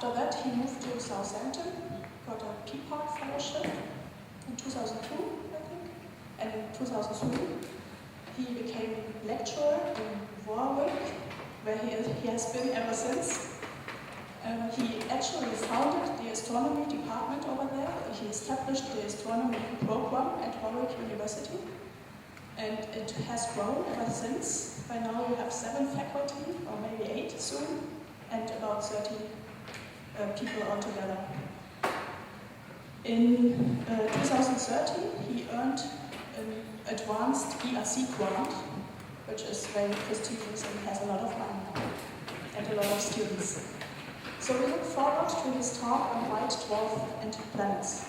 After that, he moved to Southampton, got a Peacock Fellowship in 2002, I think, and in 2003 he became lecturer in Warwick, where he has been ever since. He actually founded the astronomy department over there. He established the astronomy program at Warwick University, and it has grown ever since. By now you have 7 faculty, or maybe 8 soon, and about 30 people altogether. In 2013, he earned an advanced ERC grant, which is very prestigious and has a lot of money and a lot of students. So we look forward to his talk on white dwarf and planets.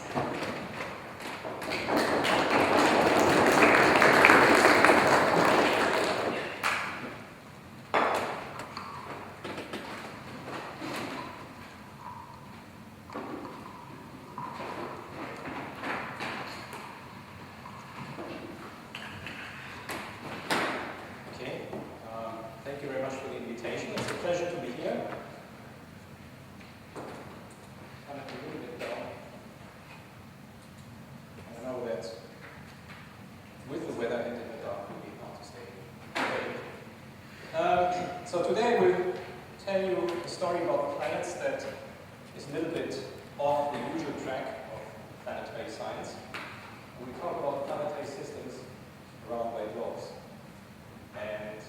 Thank you very much for the invitation. It's a pleasure to be here. Kind of a little bit down. I know that with the weather and in the dark, it will be hard to stay awake. So today we'll tell you a story about planets that is a little bit off the usual track of planetary science. We talk about planetary systems around white dwarfs. And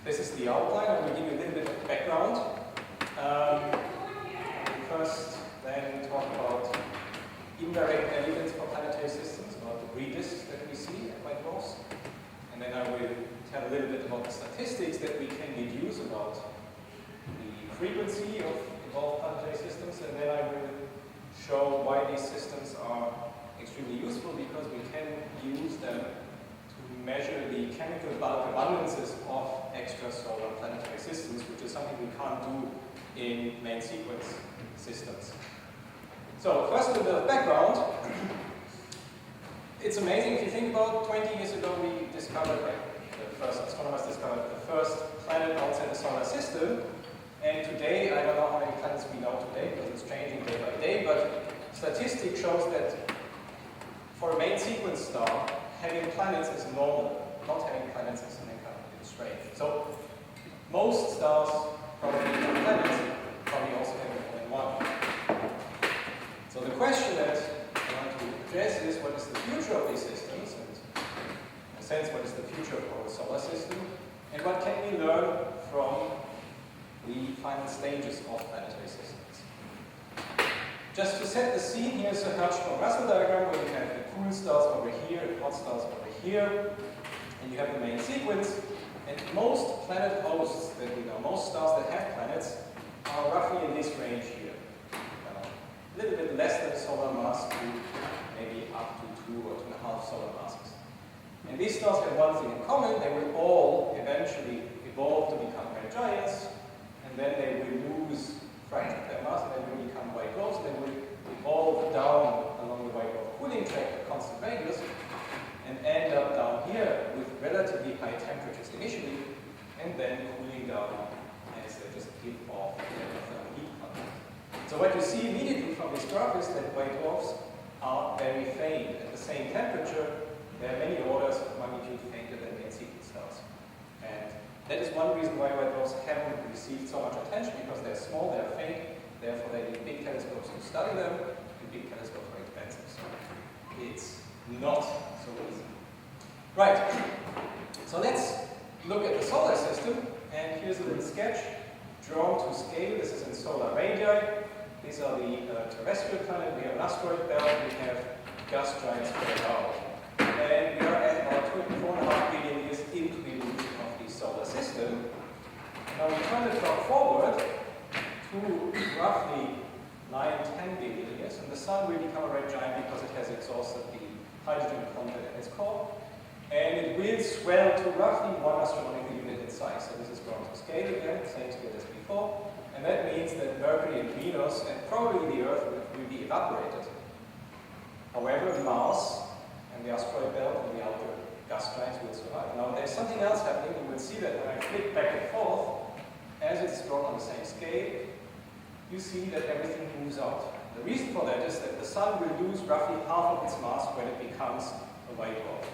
this is the outline. I will give you a little bit of background. First, then talk about indirect evidence for planetary systems, about the breeders that we see at white dwarfs. And then I will tell a little bit about the statistics that we can deduce about the frequency of evolved planetary systems. And then I will show why these systems are extremely useful, because we can use them to measure the chemical bulk abundances of extrasolar planetary systems, which is something we can't do in main sequence systems. So first, a bit of background. It's amazing if you think about 20 years ago we discovered, the first astronomers discovered the first planet outside the solar system, and today, I don't know how many planets we know today because it's changing day by day, but statistics shows that for a main sequence star, having planets is normal. Not having planets is something kind of strange. So most stars probably have planets, probably also have more than one. So the question that I want to address is, what is the future of these systems? And in a sense, what is the future of our solar system? And what can we learn from the final stages of planetary systems? Just to set the scene, here's a Hertzsprung-Russell diagram where you have the cool stars over here, the hot stars over here, and you have the main sequence. And most planet hosts that we know, most stars that have planets, are roughly in this range here. A little bit less than solar mass to maybe up to 2 or 2.5 solar masses. And these stars have one thing in common: they will all eventually evolve to become red giants, and then they will lose fraction of their mass, and they will become white dwarfs, and they will evolve down along the white dwarf cooling track at constant radius, and end up down here with relatively high temperatures initially, and then cooling down as they just give off their thermal heat content. So what you see immediately from this graph is that white dwarfs are very faint. At the same temperature, they are many orders of magnitude fainter than main sequence stars. And that is one reason why white dwarfs haven't received so much attention, because they're small, they're faint, therefore they need big telescopes to study them, and big telescopes are expensive, so it's not so easy. Right, so let's look at the solar system, and here's a little sketch drawn to scale. This is in solar radii. These are the terrestrial planets. We have an asteroid belt, we have gas giants spread out. And we are at about 4.5 billion years into the evolution of the solar system. Now we turn the clock forward to roughly 9–10 billion years, and the sun will become a red giant because it has exhausted the hydrogen content in its core, and it will swell to roughly 1 astronomical unit in size. So this is going to scale again, same scale as before, and that means that Mercury and Venus, and probably the Earth, will be evaporated. However, Mars and the asteroid belt and the outer gas giants will survive. Now there's something else happening. You will see that when I flick back and forth, as it's drawn on the same scale, you see that everything moves out. The reason for that is that the Sun will lose roughly half of its mass when it becomes a white dwarf.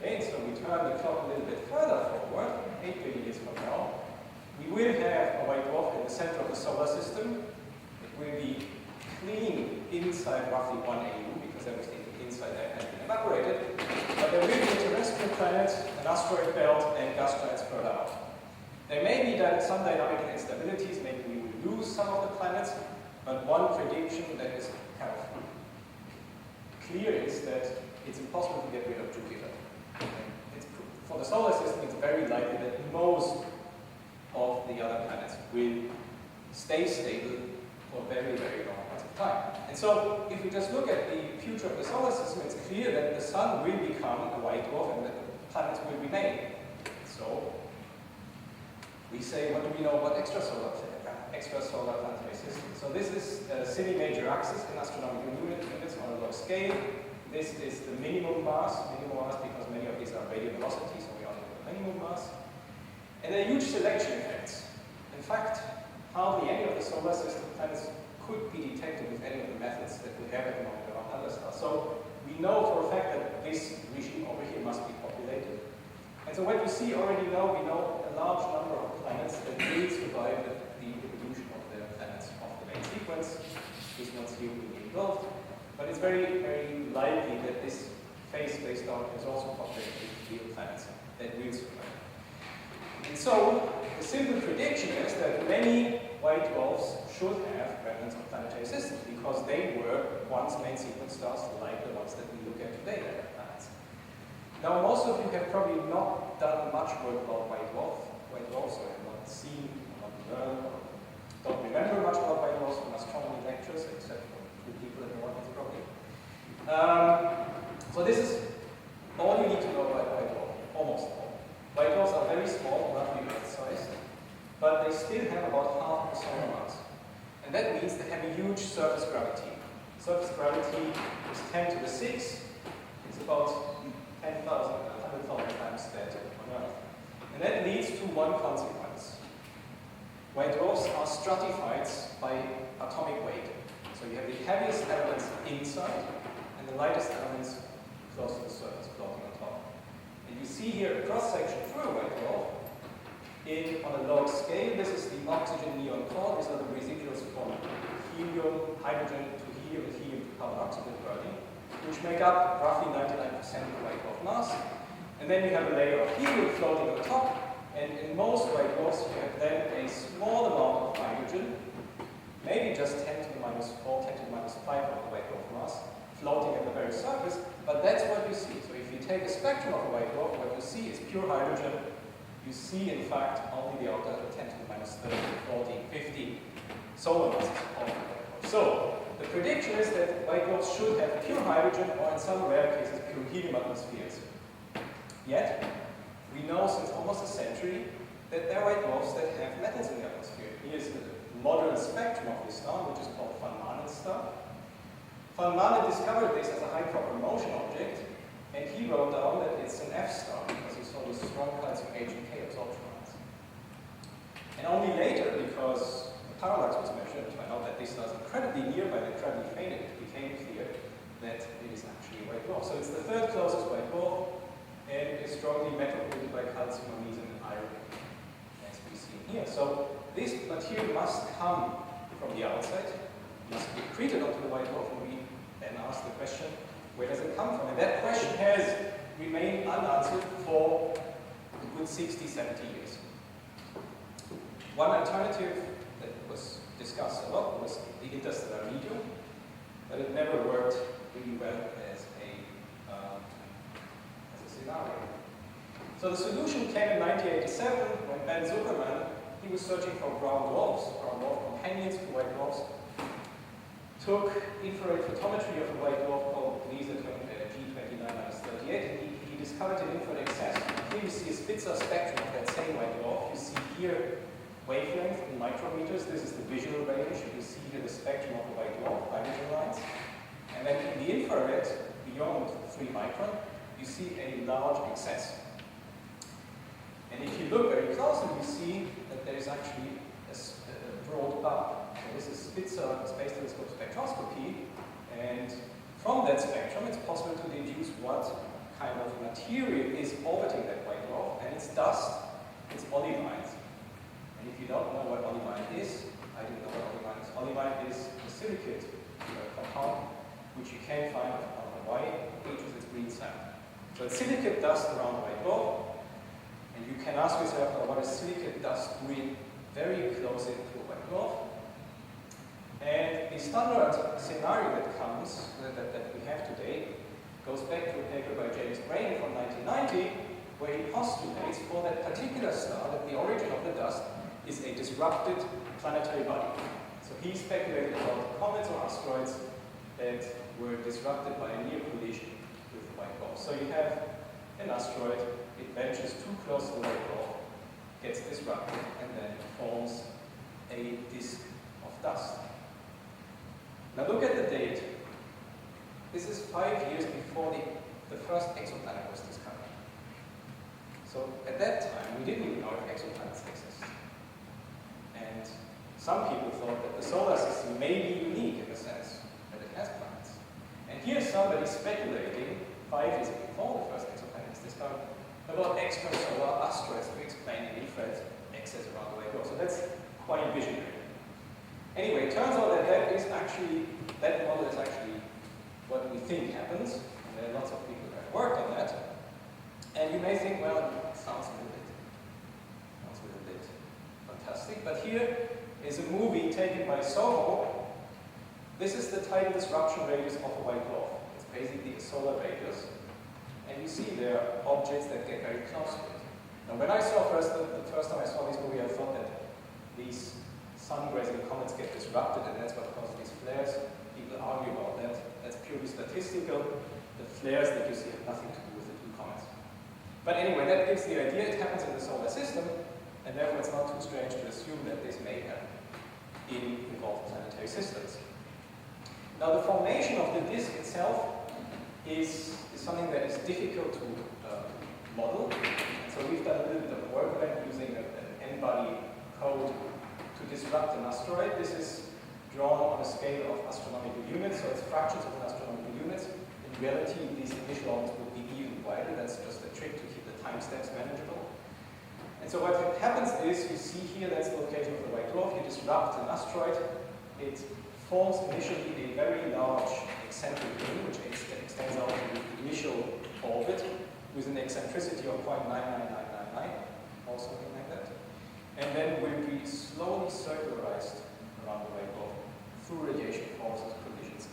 Okay, so we turn the clock a little bit further forward, 8 billion years from now. We will have a white dwarf in the center of the solar system. It will be clean inside roughly 1 AU, because everything inside there has been evaporated. But there will be a terrestrial planet, an asteroid belt, and gas giants further out. There may be some dynamic instabilities, maybe we will lose some of the planets, but one prediction that is kind of clear is that it's impossible to get rid of Jupiter. For the solar system, it's very likely that most of the other planets will stay stable for very, very long periods of time. And so, if we just look at the future of the solar system, it's clear that the Sun will become a white dwarf and that the planets will remain. So, we say, what do we know about extrasolar planetary systems? So this is a semi-major axis in astronomical units on a log scale. This is the minimum mass because many of these are radial velocity, so we only have the minimum mass. And there are huge selection effects. In fact, hardly any of the solar system planets could be detected with any of the methods that we have at the moment around other stars. So we know for a fact that this regime over here must be populated. And so what you see already now, we know a large number of planets that will survive the evolution of the planets of the main sequence. These ones here will be involved. But it's very, very likely that this phase-based star is also populated with real planets that will survive. And so, the simple prediction is that many white dwarfs should have remnants of planetary systems because they were once main sequence stars like the ones that we look at today that are planets. Now, most of you have probably not done much work about white dwarfs, or have not seen, or not learned, or don't remember much about white dwarfs from astronomy lectures, except for two people in the audience probably. So this is all you need to know about white dwarf, almost all. White dwarfs are very small, roughly Earth-sized, but they still have about half the solar mass. And that means they have a huge surface gravity. Surface gravity is 10 to the 6. It's about 10,000, 100,000 times that on Earth. And that leads to one consequence. White dwarfs are stratified by atomic weight. So you have the heaviest elements inside and the lightest elements close to the surface, floating on top. And you see here a cross-section through a white dwarf on a log scale. This is the oxygen-neon core. These are the residuals from helium, hydrogen to helium, and helium to carbon oxygen burning, which make up roughly 99% of the white dwarf mass. And then you have a layer of helium floating on top, and in most white dwarfs you have then a small amount of hydrogen, maybe just 10 to the minus 4, 10 to the minus 5 of the white dwarf mass, floating at the very surface, but that's what you see. So if you take a spectrum of a white dwarf, what you see is pure hydrogen. You see, in fact, only the outer 10 to the minus 30, 40, 50 solar masses of the white dwarf. So the prediction is that white dwarfs should have pure hydrogen, or in some rare cases, pure helium atmospheres. Yet, we know since almost a century that there are white dwarfs that have metals in the atmosphere. Here's the modern spectrum of this star, which is called Van Manen star. Van Manen discovered this as a high proper motion object, and he wrote down that it's an F star because he saw the strong calcium H and K absorption lines. And only later, because the parallax was measured, it turned out that this star is incredibly nearby and incredibly faint, it became clear that it is actually a white dwarf. So it's the third closest white dwarf, and is strongly metal-coated by calcium, magnesium, and iron, as we see here. So this material must come from the outside, must be accreted onto the white dwarf, and we then ask the question, where does it come from? And that question has remained unanswered for a good 60, 70 years. One alternative that was discussed a lot was the interstellar medium, but it never worked really well as a scenario. So the solution came in 1987 when Ben Zuckerman, he was searching for brown dwarf companions to white dwarfs, took infrared photometry of a white dwarf called G29-38, and he discovered an infrared excess. Here you see a Spitzer spectrum of that same white dwarf. You see here wavelength in micrometers. This is the visual range. You see here the spectrum of the white dwarf, hydrogen lines. And then in the infrared, beyond 3 micron, you see a large excess. And if you look very closely, you see that there is actually a broad bubble. So this is Spitzer space telescope spectroscopy, and from that spectrum it's possible to deduce what kind of material is orbiting that white dwarf, and it's dust, it's olivines. And if you don't know what olivine is, I didn't know what olivine is. Olivine is a silicate compound which you can find on the Y, H is its green sand. So it's silicate dust around the white dwarf, and you can ask yourself, what is silicate dust doing very close into a white dwarf? And the standard scenario that comes, that we have today, goes back to a paper by James Brain from 1990, where he postulates for that particular star that the origin of the dust is a disrupted planetary body. So he speculated about comets or asteroids that were disrupted by a near collision with the white dwarf. So you have an asteroid, it ventures too close to the white dwarf, gets disrupted, and then forms a disk of dust. Now look at the date. This is 5 years before the first exoplanet was discovered. So at that time, we didn't even know if exoplanets exist. And some people thought that the solar system may be unique in the sense that it has planets. And here's somebody speculating 5 years before the first exoplanet is discovered about extrasolar asteroids to explain the infrared excess around the white dwarf. So that's quite visionary. Anyway, it turns out that that model is actually what we think happens. And there are lots of people that have worked on that. And you may think, well, it sounds a little bit fantastic. But here is a movie taken by Soho. This is the tidal disruption radius of a white dwarf. It's basically a solar radius. And you see there are objects that get very close to it. Now when I saw the first time I saw this movie, I thought that these sun-grazing comets get disrupted, and that's what causes these flares. People argue about that. That's purely statistical. The flares that you see have nothing to do with the two comets. But anyway, that gives the idea it happens in the solar system, and therefore it's not too strange to assume that this may happen in involved planetary systems. Now the formation of the disk itself is something that is difficult to model. And so we've done a little bit of work on it using an n-body code to disrupt an asteroid. This is drawn on a scale of astronomical units, so it's fractions of an astronomical units. In reality, these initial orbits would be even wider. That's just a trick to keep the time steps manageable. And so what happens is, you see here, that's the location of the white dwarf. You disrupt an asteroid. It forms initially a very large eccentric ring, which extends out to the initial orbit with an eccentricity of 0.99999, or something like that. And then will be slowly circularized around the white dwarf through radiation forces, collisions,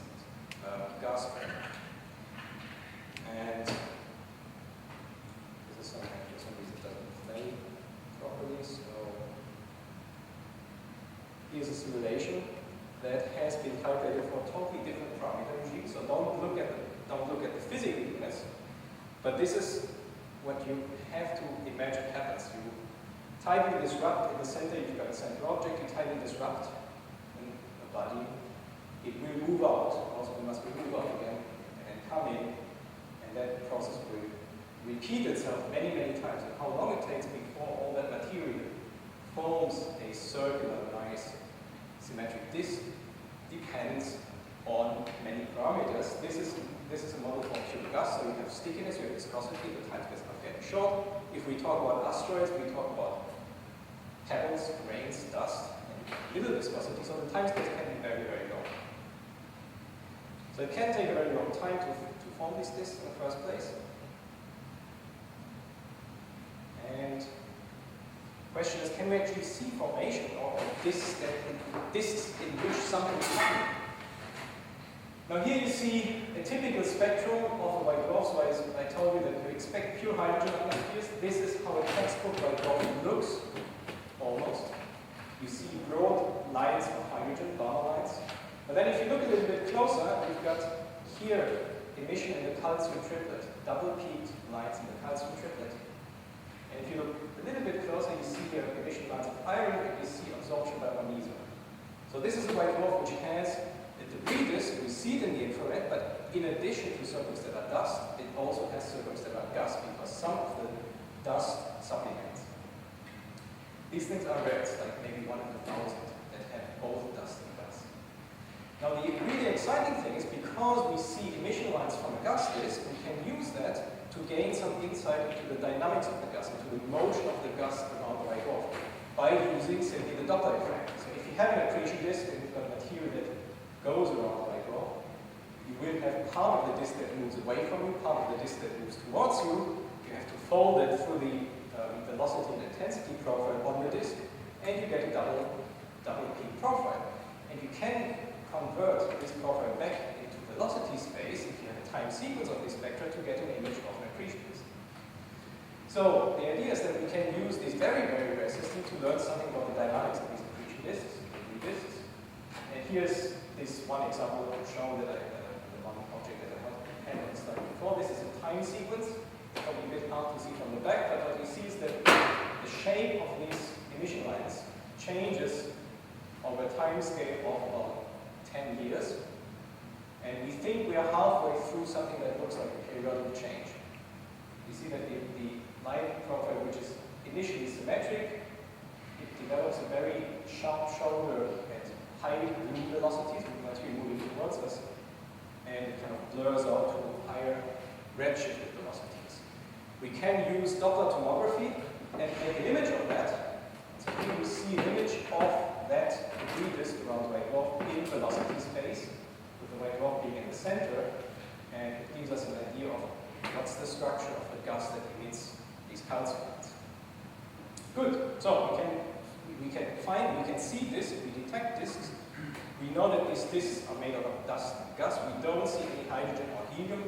and gas stream. And this is something for some reason doesn't play properly, so here's a simulation that has been calculated for a totally different parameter regime. So don't look at the physical units, but this is what you have to imagine happens. You tightly disrupt in the center, you've got a center object, you tightly disrupt in a body, it will move out, also it must move out again, and then come in, and that process will repeat itself many, many times. And how long it takes before all that material forms a circular, nice, symmetric disk depends on many parameters. This is a model for pure gas, so you have stickiness, you have viscosity, the time scales are getting short. If we talk about asteroids, we talk about pebbles, grains, dust, and little viscosity, so the time scales can be very, very long. So it can take a very long time to form these disks in the first place. And the question is, can we actually see formation of disks in which something is happening? Now here you see a typical spectrum of a white dwarf. So I told you that you expect pure hydrogen atmospheres. This is how a textbook white dwarf looks, almost. You see broad lines of hydrogen, bar lines. But then if you look a little bit closer, we've got here emission in the calcium triplet, double peaked lines in the calcium triplet. And if you look a little bit closer, you see here emission lines of iron, and you see absorption by magnesium. So this is a white dwarf which has a debris disk. We see it in the infrared, but in addition to circles that are dust, it also has circles that are gas, because some of the dust supplements. These things are rare, it's like maybe 1 in 1,000 that have both dust and gas. Now the really exciting thing is because we see emission lines from a gas disk, we can use that to gain some insight into the dynamics of the gas, into the motion of the gas around the white dwarf, by using simply the Doppler effect. So if you have an accretion disk and you've got material that goes around the white dwarf, you will have part of the disk that moves away from you, part of the disk that moves towards you. You have to fold it through the velocity and intensity profile on the disk, and you get a double peak profile. And you can convert this profile back into velocity space if you have a time sequence of this spectra to get an image of an accretion disk. So the idea is that we can use this very, very rare system to learn something about the dynamics of these accretion disks, disks. And here's this one example shown that the one object that I had on the slide before. This is a time sequence. It's probably a bit hard to see from the back, but what you see is that the shape of these emission lines changes over a time scale of about 10 years. And we think we are halfway through something that looks like a periodic change. You see that the line profile, which is initially symmetric, it develops a very sharp shoulder at high blue velocities with material moving towards us, and it kind of blurs out to higher redshifted velocities. We can use Doppler tomography and take an image of that. So here you see an image of that debris disk around the white dwarf in velocity space, with the white dwarf being in the center, and it gives us an idea of what's the structure of the gas that emits these calcium lines. Good. So we can see this if we detect disks. We know that these disks are made out of dust and gas. We don't see any hydrogen or helium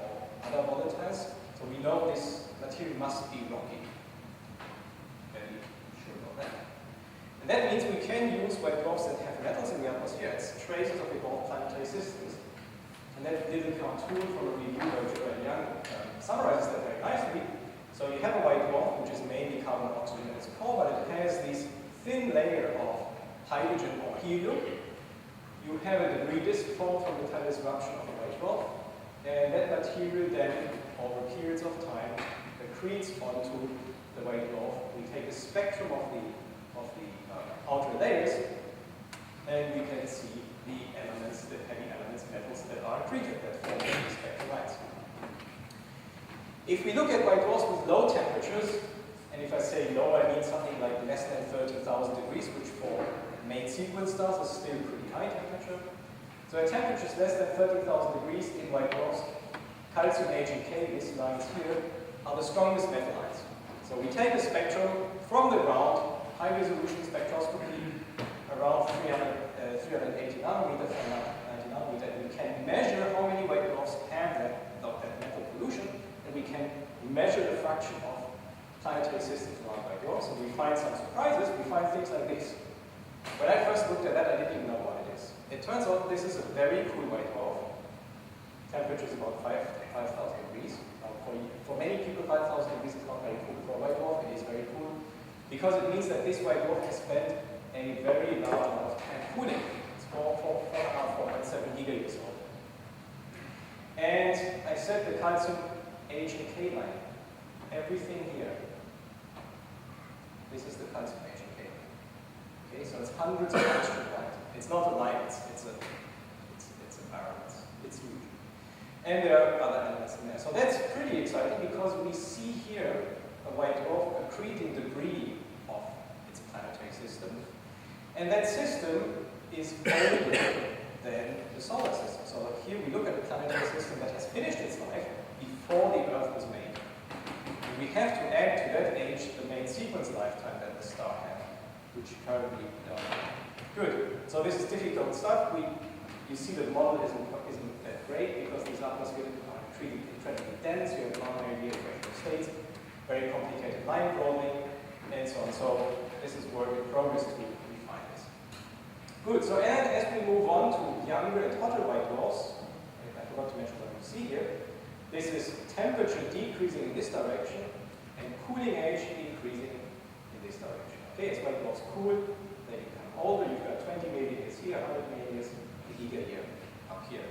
or other volatiles. So we know this material must be rocky. Very sure about that. And that means we can use white dwarfs that have metals in the atmosphere as traces of evolved planetary systems. And that little cartoon from a review by Joel Young summarizes that very nicely. So you have a white dwarf, which is mainly carbon and oxygen at its core, but it has this thin layer of hydrogen or helium. You have a debris disk formed from the tidal disruption of a white dwarf, and that material then, over periods of time, accretes onto the white dwarf. We take a spectrum of the outer layers, and we can see the elements, the heavy elements, metals that are accreted, that form the spectral lines. If we look at white dwarfs with low temperatures, and if I say low, I mean something like less than 30,000 degrees, which for main sequence stars is still pretty high temperature. So at temperatures less than 30,000 degrees in white dwarfs, calcium, H, and K, these lines here, are the strongest metal lines. So we take a spectrum from the ground, high resolution spectroscopy, around 380 nanometer from 90 nanometer, and we can measure how many white dwarfs have that metal pollution, and we can measure the fraction of planetary systems around white dwarfs, and we find some surprises. We find things like this. When I first looked at that, I didn't even know what it is. It turns out this is a very cool white dwarf. Temperature is about 5,000 degrees. For many people, 5,000 degrees is not very cool. For a white dwarf, it is very cool, because it means that this white dwarf has spent a very large amount of time cooling. It's 4.7 gigayears old. And I set the calcium H and K line. Everything here. This is the calcium H and K line. Okay, so it's hundreds of angstroms wide. It's not a line, it's a barrel. It's huge. And there are other elements in there. So that's pretty exciting, because we see here a white dwarf accreting debris of its planetary system. And that system is older than the solar system. So here we look at a planetary system that has finished its life before the Earth was made. And we have to add to that age the main sequence lifetime that the star had, which currently we don't have. Good. So this is difficult stuff. You see the model isn't that great, because these atmospheres are incredibly dense. You have non-linear equational states, very complicated line drawing, and so on. So this is work in progress to refine this. Good. So as we move on to younger and hotter white dwarfs, I forgot to mention what you see here. This is temperature decreasing in this direction and cooling age increasing in this direction. Okay, as white dwarfs cool, they become older. You've got 20 million years here, 100 million years, a giga year up here.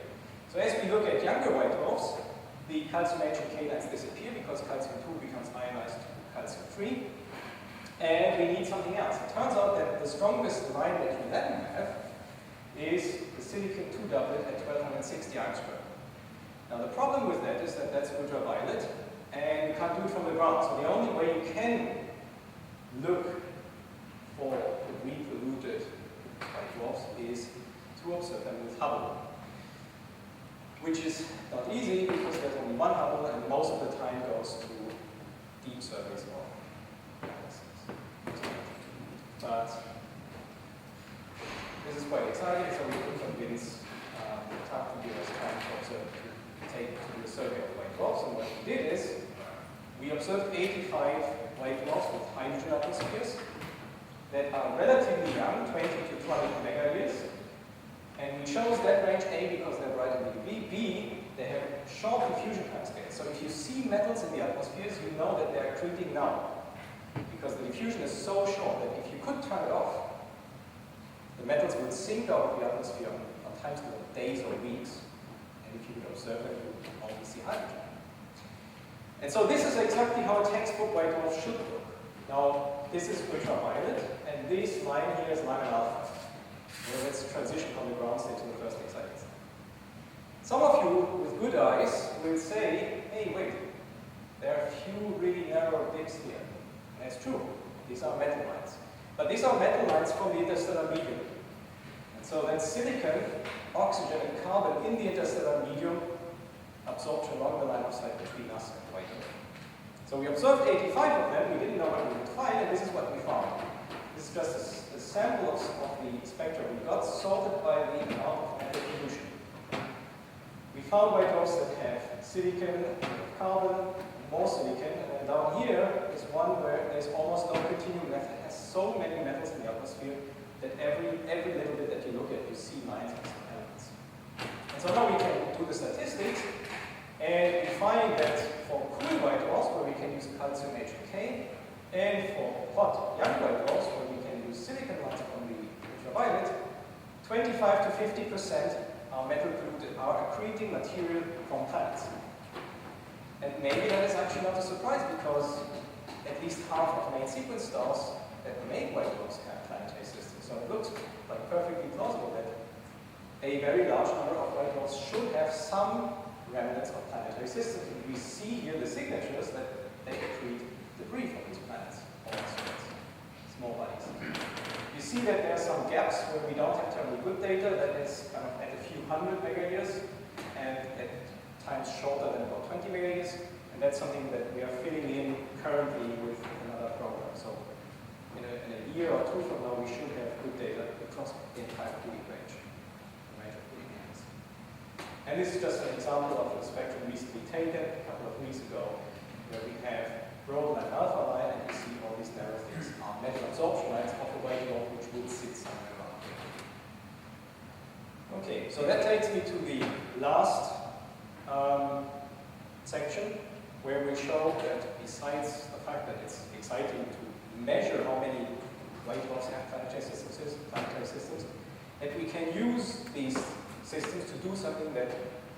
So as we look at younger white dwarfs, the calcium H and K lines disappear, because calcium-2 becomes ionized to calcium-3. And we need something else. It turns out that the strongest line that you then have is the silicon 2 doublet at 1260 angstrom. Now the problem with that is that that's ultraviolet, and you can't do it from the ground. So the only way you can look for the weak polluted white dwarfs is to observe them with Hubble, which is not easy because there's only one Hubble, and most of the time goes to deep surveys of galaxies. But this is quite exciting, so we could convince TAP to give us time to observe, to do a survey of white dwarfs. And what we did is we observed 85 white dwarfs with hydrogen atmospheres that are relatively young, 20 to 200 megayears. And we chose that range A because they're bright in UV, B, they have short diffusion timescales. So if you see metals in the atmospheres, you know that they're accreting now. Because the diffusion is so short that if you could turn it off, the metals would sink out of the atmosphere on timescale of days or weeks. And if you would observe them, you would only see hydrogen. And so this is exactly how a textbook white dwarf should look. Now, this is ultraviolet, and this line here is Lyman alpha. Well, let's transition from the ground state to the first exciting state. Some of you with good eyes will say, hey, wait, there are a few really narrow dips here. And that's true. These are metal lines. But these are metal lines from the interstellar medium. And so then silicon, oxygen, and carbon in the interstellar medium absorption along the line of sight between us and white dwarf. So we observed 85 of them. We didn't know what we would find, and this is what we found. This is just a sample of the spectrum we got, sorted by the amount of metal pollution. We found white dwarfs that have silicon, carbon, more silicon, and then down here is one where there's almost no continuum left. It has so many metals in the atmosphere that every little bit that you look at, you see lines of some elements. And so now we can do the statistics, and we find that for cool white dwarfs, where we can use calcium HK, and for hot young white dwarfs, where we can use silicon lines from the ultraviolet, 25 to 50% are metal polluted, are accreting material from planets. And maybe that is actually not a surprise, because at least half of main sequence stars that make white dwarfs have planetary systems. So it looks like perfectly plausible that a very large number of white dwarfs should have some remnants of planetary systems. And we see here the signatures that they accrete debris from these planets, or small bodies. You see that there are some gaps where we don't have terribly good data, that is kind of at a few hundred megayears, and at times shorter than about 20 megayears, and that's something that we are filling in currently with another program. So in a year or two from now, we should have good data across the entire Kulik range. And this is just an example of a spectrum recently taken a couple of weeks ago, where we have broad line alpha line, and you see all these narrow things are metal absorption lines of a white dwarf which would sit somewhere around here. Okay, so that takes me to the last section, where we show that besides the fact that it's exciting to measure how many white dwarfs have planetary systems, that we can use these systems to do something that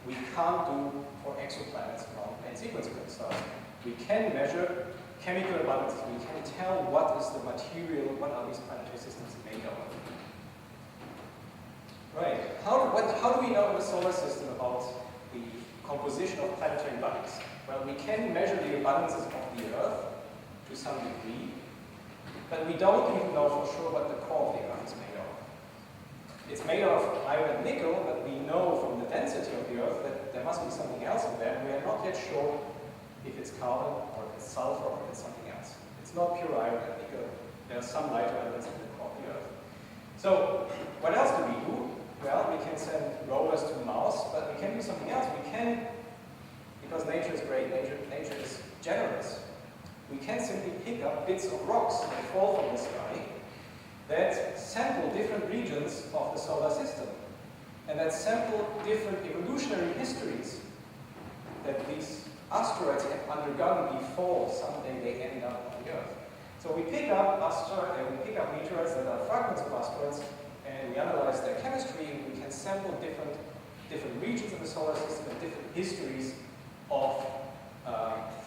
we can't do for exoplanets around main sequence stars. We can measure chemical abundances. We can tell what is the material, what are these planetary systems made of. Right. How do we know in the solar system about the composition of planetary bodies? Well, we can measure the abundances of the Earth to some degree, but we don't even know for sure what the core of the Earth is made of. It's made of iron and nickel, but we know from the density of the Earth that there must be something else in there, and we are not yet sure if it's carbon, or if it's sulfur, or if it's something else. It's not pure iron and nickel. There are some lighter elements in the core of the Earth. So, what else do we do? Well, we can send rovers to Mars, but we can do something else. We can, because nature is great, nature is generous, we can simply pick up bits of rocks that fall from the sky that sample different regions of the solar system, and that sample different evolutionary histories that these asteroids have undergone before someday they end up on the Earth. So we pick up meteorites that are fragments of asteroids, and we analyze their chemistry, and we can sample different regions of the solar system and different histories of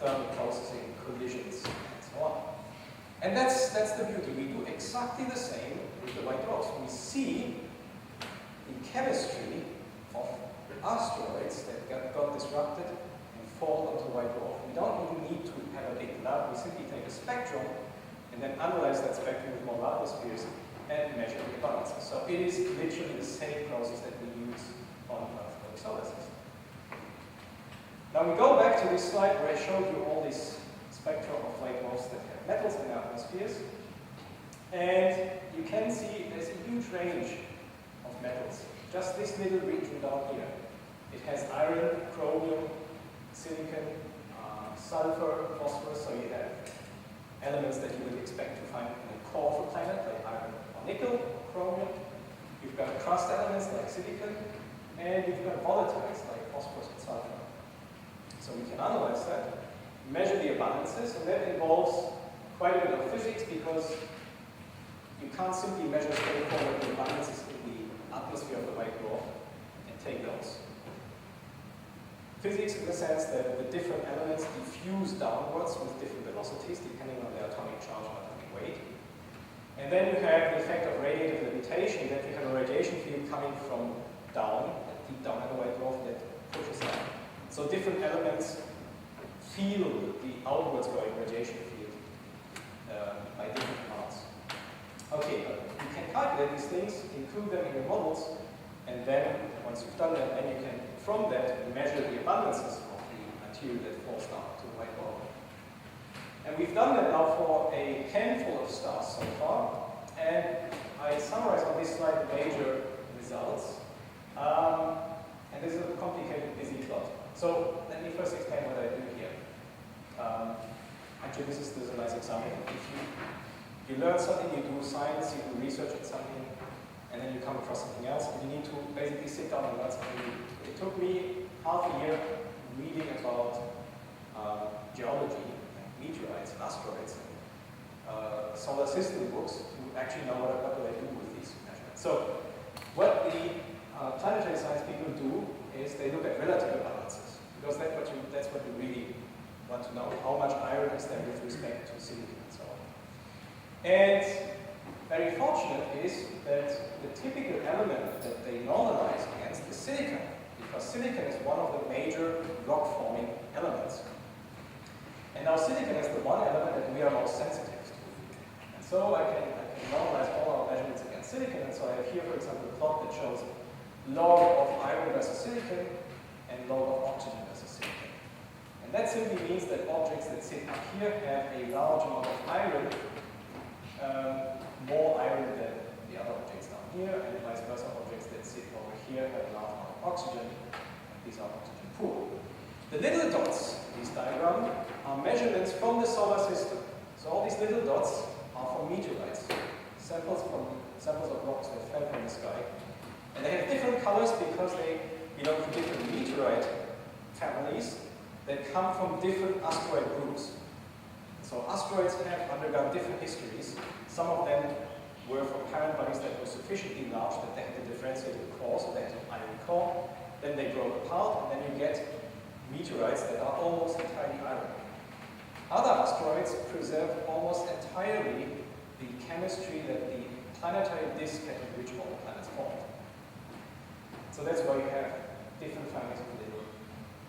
thermal processing, collisions, and so on. And that's the beauty. We do exactly the same with the white dwarfs. We see the chemistry of asteroids that got disrupted and fall onto white dwarf. We don't even need to have a big lab. We simply take a spectrum and then analyze that spectrum with more larger spheres and measure the abundances. So it is literally the same process that we use on Earth for the solar system. Now we go back to this slide where I showed you all these spectra of white dwarfs that have metals in their atmospheres. And you can see there's a huge range of metals. Just this little region down here. It has iron, chromium, silicon, sulfur, phosphorus, so you have elements that you would expect to find in a core of a planet, like iron or nickel, chromium. You've got crust elements like silicon, and you've got volatiles like phosphorus and sulfur. So we can analyze that, measure the abundances, and that involves quite a bit of physics because you can't simply measure straightforward the abundances in the atmosphere of the white dwarf and take those. Physics in the sense that the different elements diffuse downwards with different velocities depending on their atomic charge and atomic weight. And then you have the effect of radiative levitation, that you have a radiation field coming from down, deep down in the white dwarf that pushes up. So different elements feel the outwards going radiation field by different parts. Okay, but you can calculate these things, include them in your models, and then once you've done that, then you can, from that, measure the abundances of the material that falls down to the white dwarf. And we've done that now for a handful of stars so far, and I summarize on this slide the major results. And this is a complicated, busy plot. So let me first explain what I do here. Actually, this is a nice example. If you learn something, you do science, you do research at something, and then you come across something else, and you need to basically sit down and learn something new. It took me half a year reading about geology, and meteorites, and asteroids, and solar system books to actually know what do I do with these measurements. So what the planetary science people do is they look at relative abundances, because that's what you really want to know. How much iron is there with respect to silicon and so on. And very fortunate is that the typical element that they normalize against is silicon, because silicon is one of the major rock-forming elements. And now silicon is the one element that we are most sensitive to. And so I can normalize all our measurements against silicon, and so I have here, for example, a plot that shows log of iron versus silicon and log of oxygen versus silicon. And that simply means that objects that sit up here have a large amount of iron, more iron than the other objects down here, and vice versa, objects that sit over here have a large amount of oxygen, and these are oxygen poor. The little dots in this diagram are measurements from the solar system. So all these little dots are from meteorites, samples of rocks that fell from the sky. And they have different colors because they belong to different meteorite families that come from different asteroid groups. So asteroids have undergone different histories. Some of them were from parent bodies that were sufficiently large that they had a differentiated core, so they had an iron core. Then they broke apart, and then you get meteorites that are almost entirely iron. Other asteroids preserve almost entirely the chemistry that the planetary disk had in which all the planets formed. So that's why you have different families of little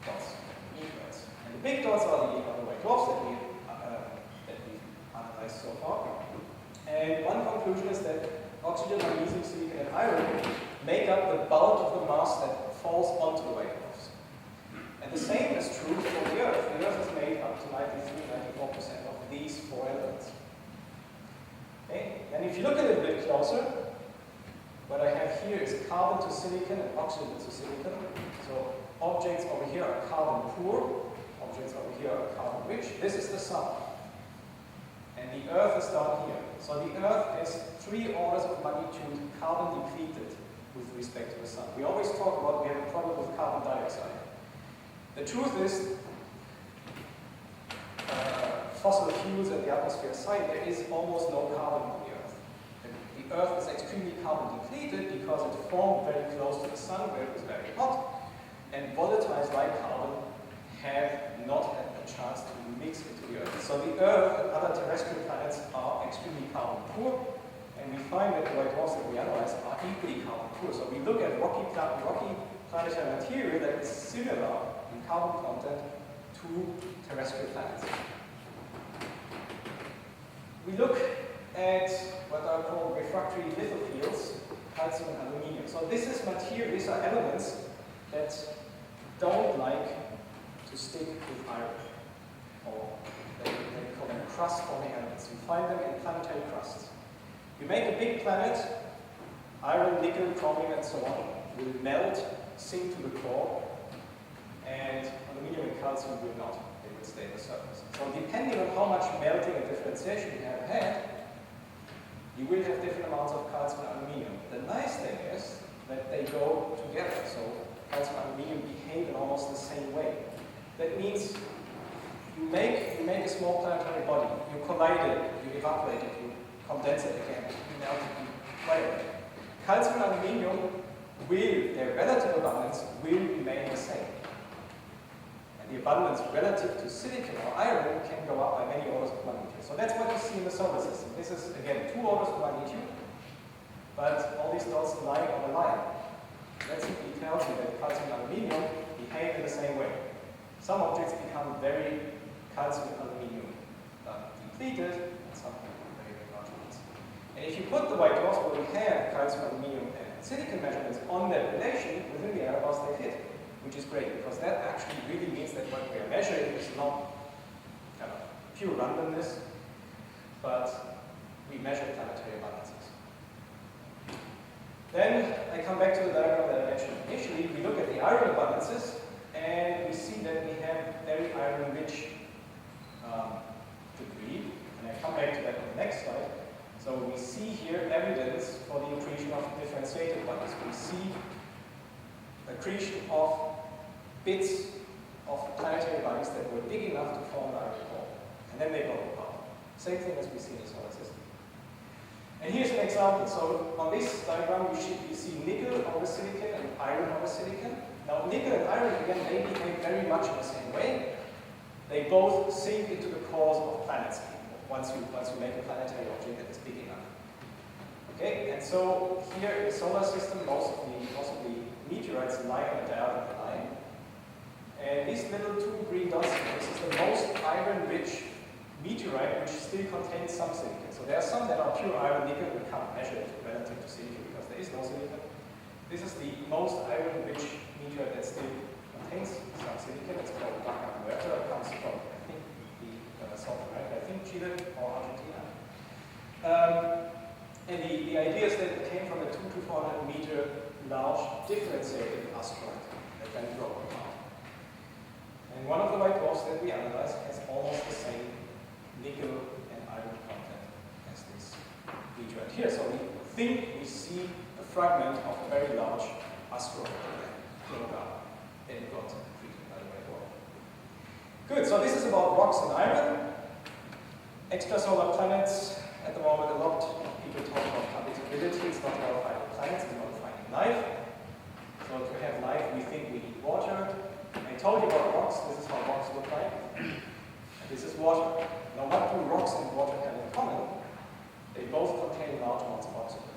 dots, meteorites. And the big dots are the white dwarfs that we've analyzed so far. And one conclusion is that oxygen, magnesium, silicon, and iron make up the bulk of the mass that falls onto the white dwarfs. And the same is true for the Earth. The Earth is made up to 93–94% of these four elements. Okay? And if you look a little bit closer, what I have here is carbon to silicon and oxygen to silicon. So objects over here are carbon poor, objects over here are carbon rich. This is the sun. And the Earth is down here. So the Earth is 3 orders of magnitude carbon depleted with respect to the sun. We always talk about we have a problem with carbon dioxide. The truth is, fossil fuels at the atmosphere aside, there is almost no carbon on the Earth. The Earth is extremely carbon depleted because it formed very close to the sun where it was very hot, and volatiles like carbon have not had a chance to mix into the Earth. So the Earth and other terrestrial planets are extremely carbon poor, and we find that the white dwarfs that we analyze are equally carbon poor. So we look at rocky planetary material that is similar in carbon content to terrestrial planets. We look at what are called refractory lithophils, calcium and aluminium. So this is material, these are elements that don't like to stick with iron, or they call them crust-forming elements. You find them in planetary crusts. You make a big planet, iron, nickel, chromium, and so on will melt, sink to the core, and aluminium and calcium will not. They will stay at the surface. So depending on how much melting and differentiation you have had, you will have different amounts of calcium and aluminium. The nice thing is that they go together. So calcium and aluminium behave in almost the same way. That means you make a small planetary body, you collide it, you evaporate it, you condense it again, you melt it, you whatever. Calcium and aluminium will, their relative abundance will remain the same. And the abundance relative to silicon or iron can go up by many orders of magnitude. So that's what you see in the solar system. This is, again, 2 orders of magnitude, but all these dots lying on the line. That simply tells you that calcium and aluminium behave in the same way. Some objects become very calcium and aluminium depleted, and some become very, very large ones. And if you put the white dwarfs where we have calcium, aluminium, and silicon measurements on that relation, within the error bars they fit, which is great, because that actually really means that what we are measuring is not kind of pure randomness, but we measure planetary abundances. Then I come back to the diagram that I mentioned initially. We look at the iron abundances, and we see that we have very iron-rich debris. And I come back to that on the next slide. So we see here evidence for the accretion of differentiated abundance. We see accretion of bits of planetary bodies that were big enough to form an iron core. And then they go apart. Same thing as we see in the solar system. And here's an example. So on this diagram, you see nickel over silicon and iron over silicon. Now, nickel and iron, again, they behave very much in the same way. They both sink into the cores of planets once you make a planetary object that is big enough. Okay, and so here in the solar system, most of the meteorites lie on a diagonal line. And these little 2 green dots here, this is the most iron-rich meteorite which still contains some silicon. So there are some that are pure iron nickel, we can't measure it relative to silicon because there is no silicon. This is the most iron-rich meteorite that still contains some silicon. It's called Dwarf. It comes from, I think, South America, I think Chile or Argentina. And the idea is that it came from a 200 to 400 meter large differentiated asteroid that then broke apart. And one of the white dwarfs that we analyze has almost the same nickel and iron content as this meteorite here. So we think we see a fragment of a very large asteroid that broke up and got treated by the white dwarf. Good, so this is about rocks and iron. Extrasolar planets, at the moment a lot of people talk about habitability. It's not about finding planets, it's about finding life. So to have life, we think we need water. I told you about rocks, this is how rocks look like. And this is water. Now what do rocks and water have in common? They both contain large amounts of oxygen.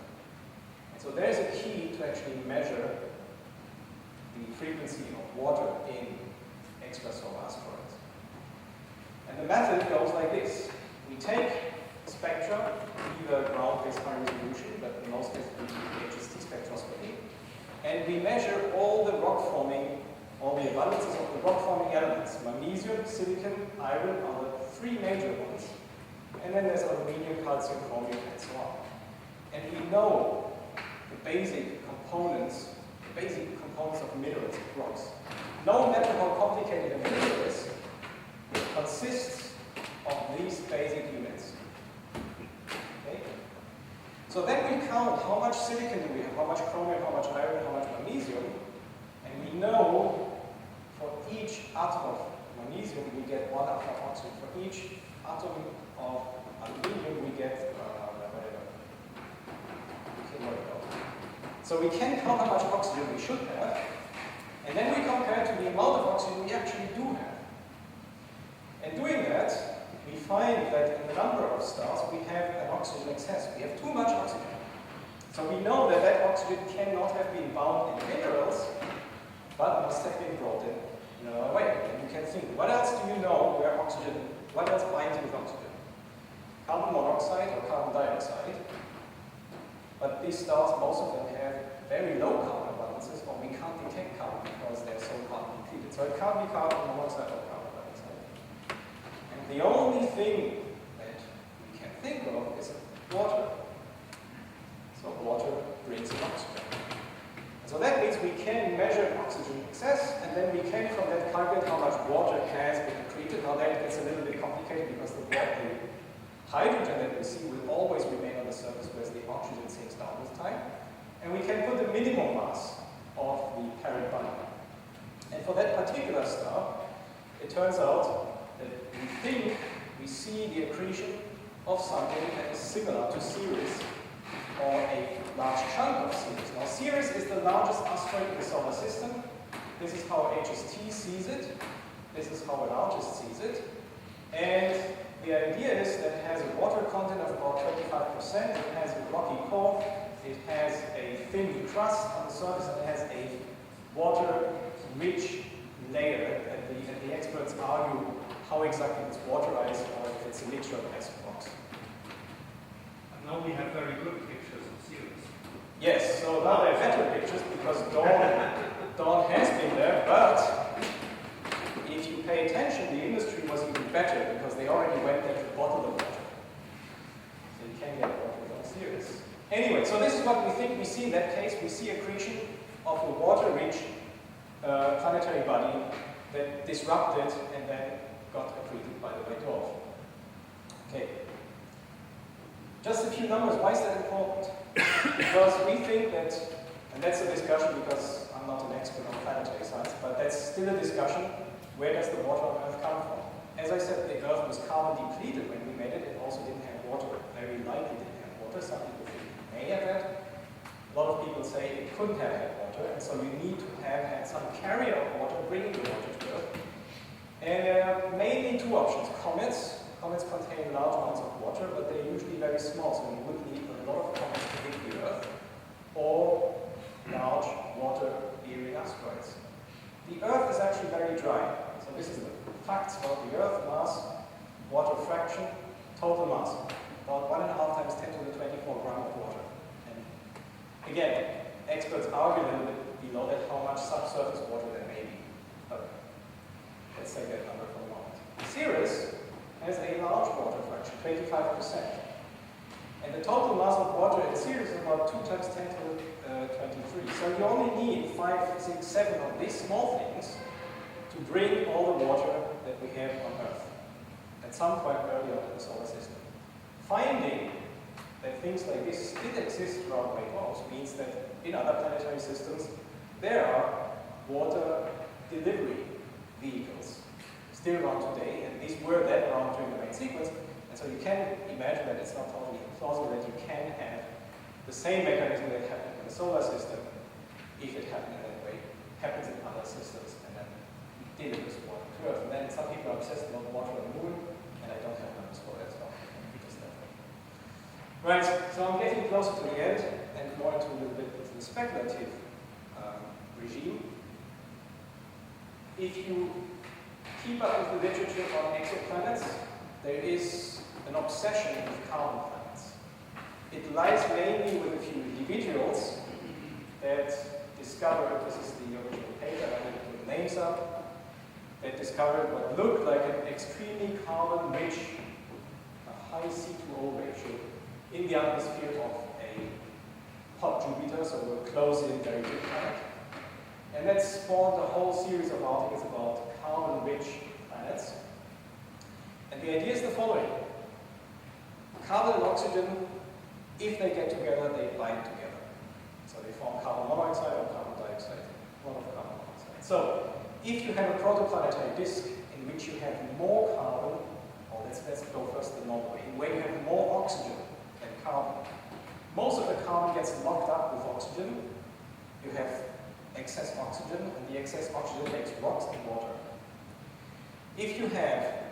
And so there's a key to actually measure the frequency of water in extrasolar asteroids. And the method goes like this. We take spectra, either ground-based high resolution, but in most cases we do HST spectroscopy, and we measure all the rock-forming, all the abundances of the rock-forming elements. Magnesium, silicon, iron are the 3 major ones. And then there's aluminium, calcium, chromium, and so on. And we know the basic components of minerals, of rocks. No matter how complicated a mineral is, it consists of these basic units. Okay? So then we count how much silicon do we have, how much chromium, how much iron, how much magnesium, and we know for each atom of magnesium we get 1 atom of oxygen. For each atom of aluminium we get whatever. So we can count how much oxygen we should have, and then we compare to the amount of oxygen we actually do have. And doing that, we find that in a number of stars we have an oxygen excess. We have too much oxygen. So we know that that oxygen cannot have been bound in minerals, but must have been brought in another way. And you can think, what else do you know where oxygen, what else binds with oxygen? Carbon monoxide or carbon dioxide. But these stars, most of them have very low carbon balances, or we can't detect carbon because they're so carbon depleted. So it can't be carbon monoxide or carbon dioxide. And the only thing that we can think of is water. So water brings in oxygen. And so that means we can measure oxygen excess, and then we can from that calculate how much water has been accreted. Now that gets a little bit complicated because the hydrogen that we see will always remain on the surface, whereas the oxygen sinks down with time. And we can put the minimum mass of the parent body. And for that particular star, it turns out that we think we see the accretion of something that is similar to Ceres, or a large chunk of Ceres. Now Ceres is the largest asteroid in the solar system. This is how HST sees it. This is how a largest sees it. And the idea is that it has a water content of about 25%, it has a rocky core, it has a thin crust on the surface, and it has a water-rich layer. And the experts argue how exactly it's waterized or if it's a mixture of ice and rocks. And now we have very good pictures of Ceres. Yes, so now they're better pictures because Dawn has been there, but if you pay attention, the industry was even better because they already went there to bottle the water. So you can get water without Ceres. Anyway, so this is what we think we see in that case. We see accretion of a water-rich planetary body that disrupted and then got accreted by the white dwarf. Okay. Just a few numbers. Why is that important? Because we think that, and that's a discussion because I'm not an expert on planetary science, but that's still a discussion. Where does the water on Earth come from? As I said, the Earth was carbon depleted when we made it. It also didn't have water. Very likely didn't have water. Some people think it may have had. A lot of people say it couldn't have had water, and so you need to have had some carrier of water bringing the water to Earth. And there are mainly two options. Comets. Comets contain large amounts of water, but they're usually very small, so you would need a lot of comets to hit the Earth, or large water-bearing asteroids. The Earth is actually very dry. So this is the facts about the Earth: mass, water fraction, total mass. About 1.5 times 10 to the 24 gram of water. And again, experts argue a little bit below that how much subsurface water there may be. But let's say that number for a moment. Ceres has a large water fraction, 25%. And the total mass of water in Ceres is about 2 times 10 to the 23. So you only need 5, 6, 7 of these small things to bring all the water that we have on Earth at some point early on in the solar system. Finding that things like this still exist throughout white dwarfs means that in other planetary systems there are water delivery vehicles still around today, and these were then around during the main sequence, and so you can imagine that it's not totally implausible that you can have the same mechanism that happened in the solar system, if it happened in that way, happens in other systems, and then delivers water to Earth. And then some people are obsessed about water on the moon, and I don't have numbers for that, so just that way. Right, so I'm getting closer to the end, and more into a little bit into the speculative regime. If you keep up with the literature on exoplanets, there is an obsession with carbon planets. It lies mainly with a few individuals that discovered, this is the original paper, I didn't put names up, that discovered what looked like an extremely carbon-rich, a high C2O ratio in the atmosphere of a hot Jupiter, so we're close in very big planet. And that spawned a whole series of articles about carbon-rich planets. And the idea is the following. Carbon and oxygen, if they get together, they bind together. So they form carbon monoxide or carbon dioxide, one of carbon monoxide. So if you have a protoplanetary disk in which you have more carbon, or let's go first the normal way, where you have more oxygen than carbon, most of the carbon gets locked up with oxygen. You have excess oxygen, and the excess oxygen makes rocks and water. If you have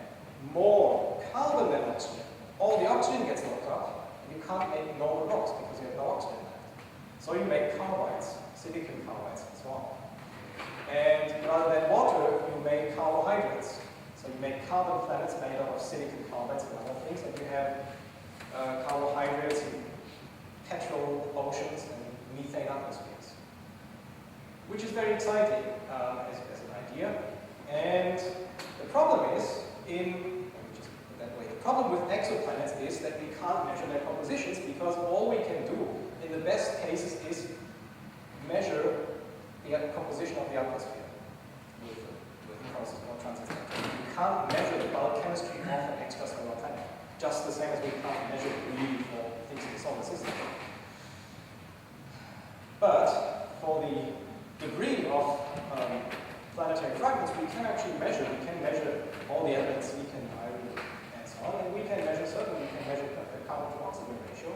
more carbon than oxygen, all the oxygen gets locked up, and you can't make normal rocks because you have no oxygen left. So you make carbides, silicon carbides, and so on. And rather than water, you make carbohydrates. So you make carbon planets made out of silicon carbides and other things, and you have carbohydrates in petrol oceans and methane atmospheres, which is very exciting as an idea. And the problem is, let me just put it that way, the problem with exoplanets is that we can't measure their compositions because all we can do in the best cases is measure the composition of the atmosphere with process or transistor. We can't measure the bulk chemistry of an extrasolar planet, just the same as we can't measure really for things in the solar system. But for the degree of planetary fragments, we can actually measure. We can measure all the elements, silicon, iron, and so on, and we can measure, certainly we can measure the carbon to oxygen ratio.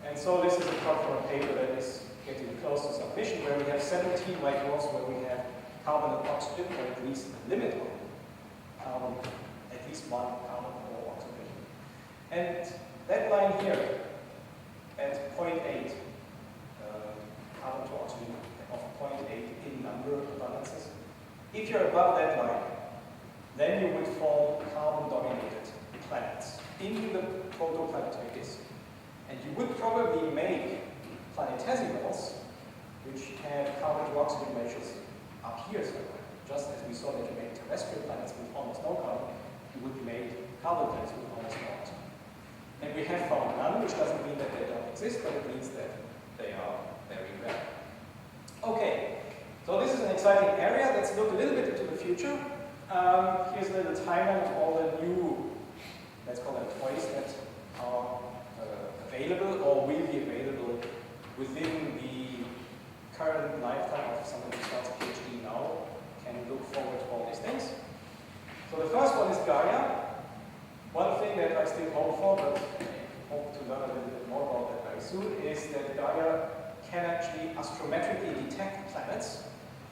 And so this is a plot from a paper that is getting close to submission, where we have 17 white dwarfs where we have carbon and oxygen, or at least a limit of carbon, at least one carbon or oxygen. And that line here, at 0.8, carbon to oxygen of 0.8 in number balances. If you're above that line, then you would form carbon-dominated planets into the protoplanetary disk. And you would probably make planetesimals, which have carbon to oxygen ratios up here somewhere. Just as we saw that you made terrestrial planets with almost no carbon, you would make carbon planets with almost no oxygen. And we have found none, which doesn't mean that they don't exist, but it means that they are very rare. Okay, so this is an exciting area. Let's look a little bit into the future. Here's a little timeline of all the new, let's call them toys, that are available or will be available within the current lifetime of someone who starts a PhD now, can look forward to all these things. So the first one is Gaia. One thing that I still hope for, but I hope to learn a little bit more about that very soon, is that Gaia can actually astrometrically detect planets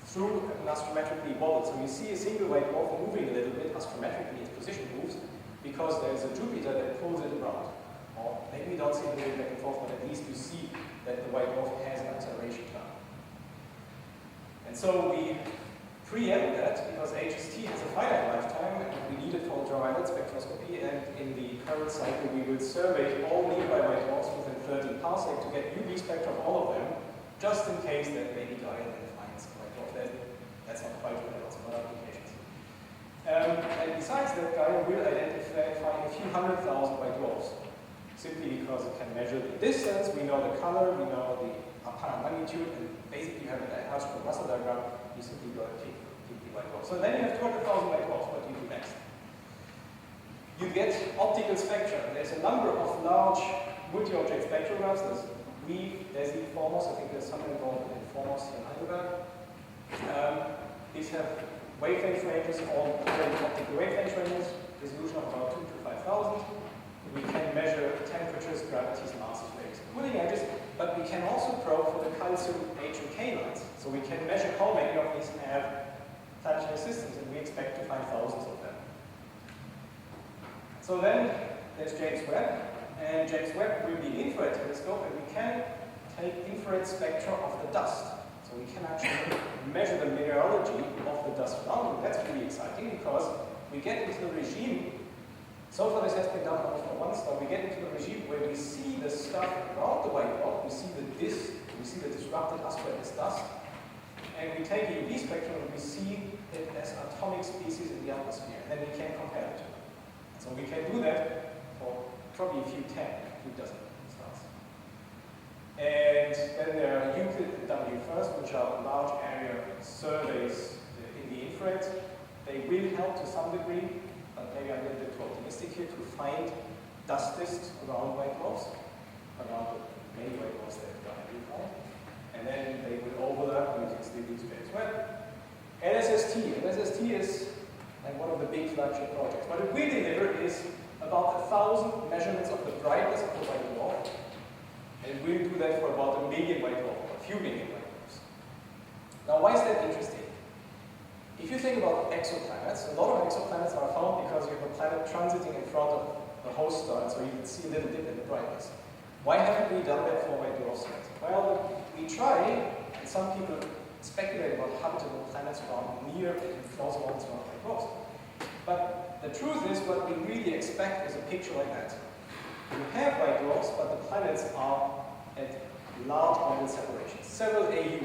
through an astrometrically model. So you see a single white dwarf moving a little bit astrometrically, its position moves, because there is a Jupiter that pulls it around. Or maybe you don't see it moving back and forth, but at least you see that the white dwarf has an acceleration term. And so we preempt that because HST has a finite lifetime and we need it for ultraviolet spectroscopy, and in the current cycle we will survey all nearby white dwarfs within 13 parsec to get UV spectra of all of them, just in case that maybe Gaia then finds a white dwarf. That's not quite true, there are lots of other applications. And besides that, Gaia will identify a few 100,000 white dwarfs, simply because it can measure the distance, we know the color, we know the apparent magnitude, and basically you have a Hertzsprung Russell diagram, you simply go and pick the white dwarf. So then you have 200,000 white dwarfs. What do you do next? You get optical spectra. There's a number of large multi-object spectrographs. There's the Formos, I think there's something called in Formos in Heidelberg. These have wavelength ranges, all optical wavelength ranges, resolution of about 2 to 5,000. We can measure temperatures, gravities, masses, waves, cooling edges, but we can also probe for the calcium H and K lines. So we can measure how many of these have planetary systems, and we expect to find thousands of them. So then there's James Webb, and James Webb will be an infrared telescope, and we can take infrared spectra of the dust. So we can actually measure the mineralogy of the dust around, and that's really exciting because we get into the regime. So far this has been done only for one star. We get into the regime where we see the stuff around the white dwarf, we see the disk, we see the disrupted asteroid as dust, and we take a UV spectrum and we see it as atomic species in the atmosphere, and then we can compare the two. So we can do that for probably a few dozen stars. And then there are Euclid and WFIRST, which are large area surveys in the infrared. They will help to some degree, but maybe I'm a little bit too optimistic here, to find dust disks around white dwarfs, around the many white dwarfs that are found. And then they will overlap, and you can still use James Webb. LSST. LSST is like one of the big flagship projects. What it will deliver is about 1,000 measurements of the brightness of the white dwarf. And we'll do that for about 1 million white dwarfs, or a few million white dwarfs. Now, why is that interesting? If if you think about exoplanets, a lot of exoplanets are found because you have a planet transiting in front of the host star, and so you can see a little dip in the brightness. Why haven't we done that for white dwarfs yet? Well, we try, and some people speculate about habitable planets around near and close orbits around white dwarfs. But the truth is, what we really expect is a picture like that. You have white dwarfs, but the planets are at large orbit separations, several AU.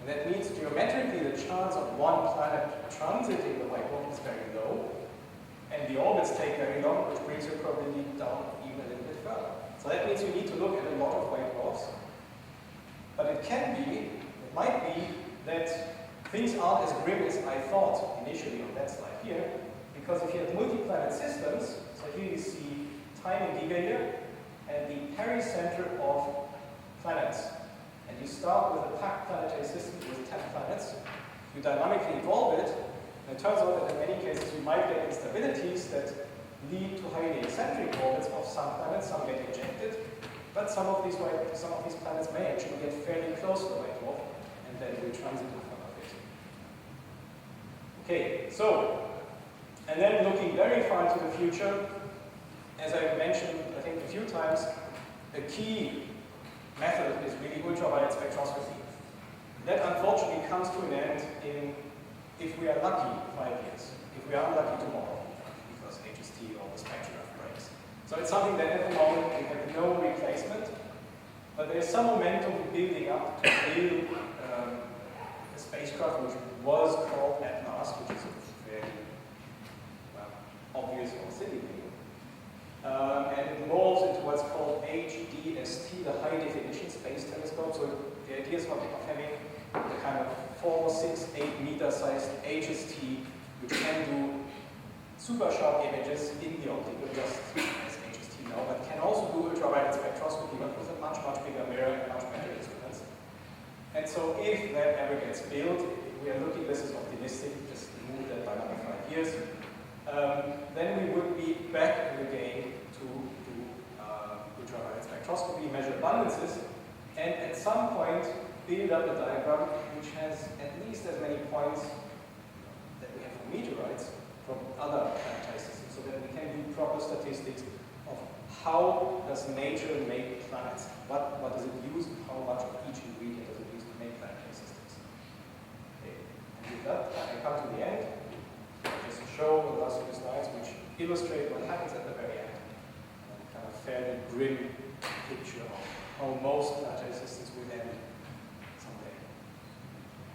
And that means geometrically the chance of one planet transiting the white dwarf is very low, and the orbits take very long, which brings your probability down even a little bit further. So that means you need to look at a lot of white dwarfs. But it might be that things aren't as grim as I thought initially on that slide here, because if you have multi-planet systems, so here you see time in gigayear and the pericenter of planets. And you start with a packed planetary system with 10 planets, you dynamically evolve it, and it turns out that in many cases you might get instabilities that lead to highly eccentric orbits of some planets, some get ejected, but some of these planets may actually get fairly close to the white dwarf, and then we transit in front of it. Okay, so, and then looking very far into the future, as I mentioned, I think a few times, a key method is really ultraviolet spectroscopy. That unfortunately comes to an end in, if we are lucky, 5 years. If we are unlucky, tomorrow, because HST or the spectrograph breaks. So it's something that at the moment we have no replacement, but there's some momentum building up to build a spacecraft which was called Atlas, which is a very obvious or silly name. And it morphs into what's called HDST, the High Definition Space Telescope. So the idea is of having the kind of 4, 6, 8 meter sized HST, which can do super sharp images in the optical, just as HST now, but can also do ultraviolet spectroscopy, but with a much, much bigger mirror and much better instruments. And so if that ever gets built, we are looking, this is optimistic, just move that by another 5 years, then we would be back in the game to do ultraviolet spectroscopy, measure abundances, and at some point build up a diagram which has at least as many points that we have for meteorites from other planetary systems, so that we can do proper statistics of how does nature make planets, what does it use, how much of each ingredient does it use to make planetary systems. Okay. And with that, I come to the end. Just show the last few slides which illustrate what happens at the very end. And kind of fairly grim picture of how most planetary systems will end someday.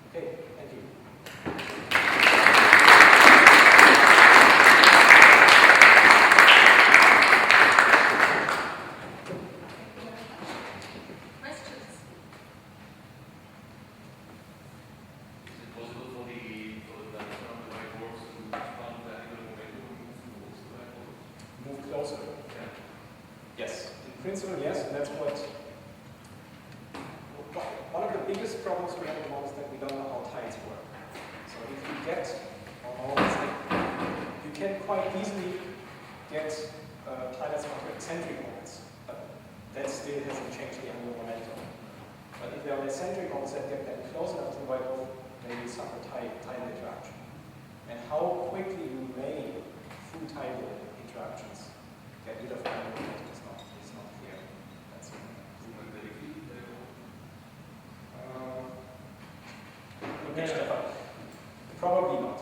Okay, thank you. Probably not.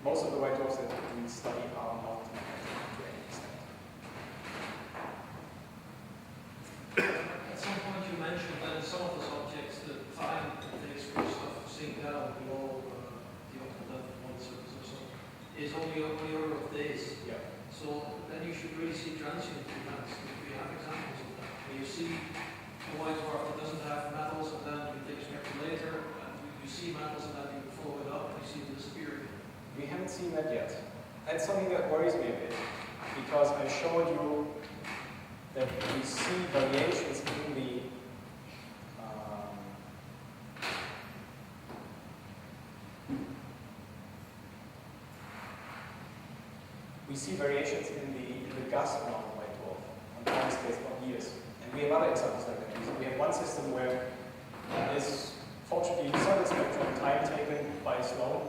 Most of the white dwarfs that we study are not to any extent. At some point you mentioned that some of the subjects, the time it takes for stuff to sink down below the optimal depth of one surface or so, is only on the order of days. Yeah. So then you should really see transient events. We have examples of that. Where you see a white dwarf that doesn't have metals, and then you take a spectrum later, and you see metals, and then you follow it up, and you see it disappear. We haven't seen that yet. That's something that worries me a bit, because I showed you that we see variations in the gas around the white dwarf on time scales of years. And we have other examples like that. We have one system where this Fortunately, solid spectrum time taken by Sloan.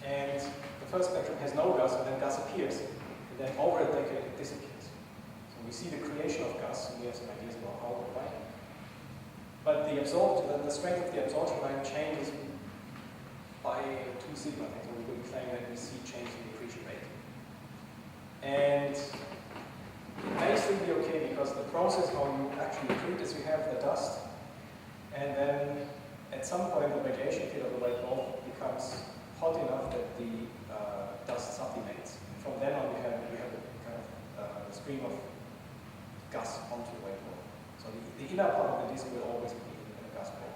And the first spectrum has no gas, and then gas appears. And then over a decade, it disappears. So we see the creation of gas, and we have some ideas about how and why. But the strength of the absorption line changes by 2 sigma. So we would claim that we see change in the accretion rate. And it may still be okay because the process how you actually accrete is you have the dust, and then at some point the radiation field of the white dwarf becomes hot enough that the dust sublimates. And from then on we have a kind of a stream of gas onto the white dwarf. So the inner part of the disk will always be in a gas ball.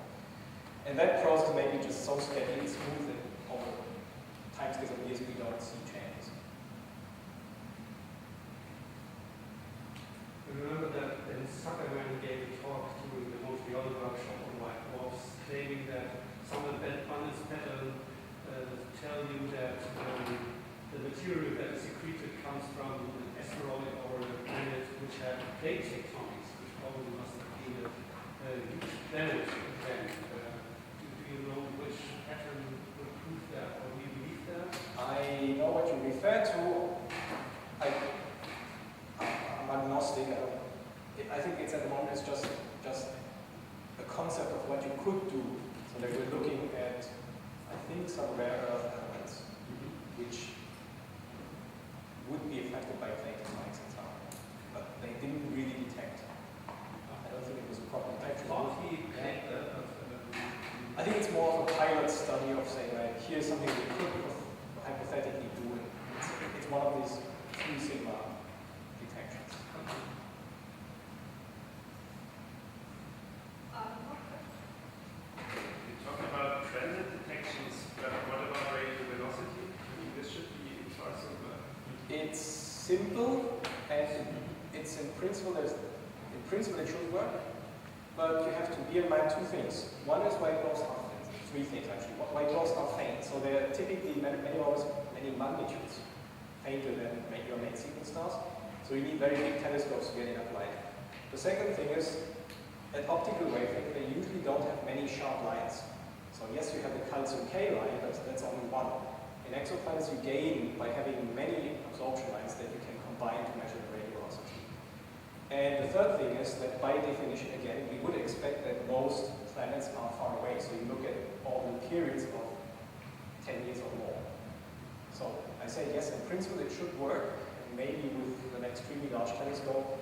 And that process may be just so steady and smooth that over time scales of years we don't see changes. Remember that Zuckerman gave a talk during the Montreal workshop on white dwarfs, claiming that some abundance pattern tell you that the material that is secreted comes from an asteroid or a planet which had plate tectonics, which probably must have been a huge planet then. Do you know which pattern would prove that, or do you believe that? I know what you refer to. I'm agnostic. I think it's at the moment it's just a concept of what you could do. So they were looking at, I think, some rare earth elements, which would be affected by plate tectonics and so on. But they didn't really detect. I don't think it was a proper detection. I think it's more of a pilot study of saying, like, here's something we could hypothetically do. It's one of these 2 sigma detections. You talk about transit detections, but what about radial velocity? I mean, this should be impossible. It's simple, and it's in principle it should work, but you have to bear in mind 2 things. One is white dwarfs are faint. 3 things actually. White dwarfs are faint, so they're typically many magnitudes fainter than your main sequence stars. So you need very big telescopes to get enough light. The second thing is, at optical wavelength, they usually don't have many sharp lines. So yes, you have the calcium K line, but that's only one. In exoplanets, you gain by having many absorption lines that you can combine to measure the radial velocity. And the third thing is that by definition, again, we would expect that most planets are far away. So you look at all the periods of 10 years or more. So I say yes, in principle it should work. And maybe with an extremely large telescope,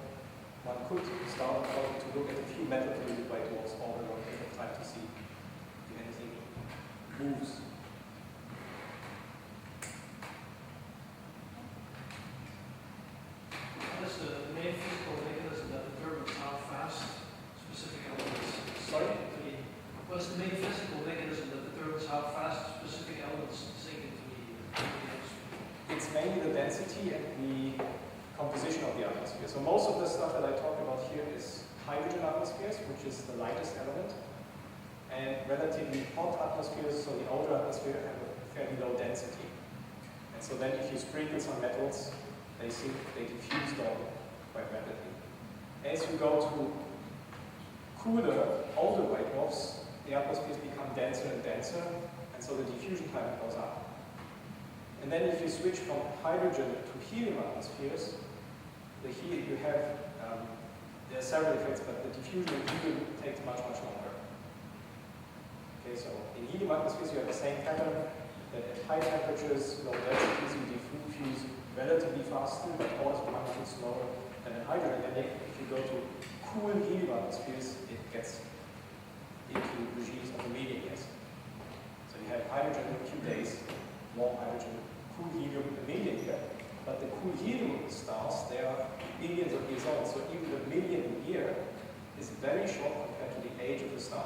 one could start to look at a few metal polluted white dwarfs over a long period of time to see if anything moves. What is the main physical mechanism that determines how fast specific elements Sorry? What is the main physical mechanism that determines how fast specific elements sink into the atmosphere? It's mainly the density and the composition of the atmosphere. So most of the stuff that I talk about here is hydrogen atmospheres, which is the lightest element, and relatively hot atmospheres, so the older atmosphere have a fairly low density. And so then if you sprinkle some metals, they diffuse down quite rapidly. As you go to cooler, older white dwarfs, the atmospheres become denser and denser, and so the diffusion time goes up. And then if you switch from hydrogen to helium atmospheres, you have, there are several effects, but the diffusion in helium takes much, much longer. Okay, so in helium atmospheres you have the same pattern, that at high temperatures, low densities, you diffuse relatively faster, but orders of magnitude slower than in hydrogen. And then if you go to cool helium atmospheres, it gets into regimes of a million years. So you have hydrogen in a few days, warm hydrogen, cool helium a million year, but the cool helium stars, they are billions of years old, so even a million year is very short compared to the age of the star.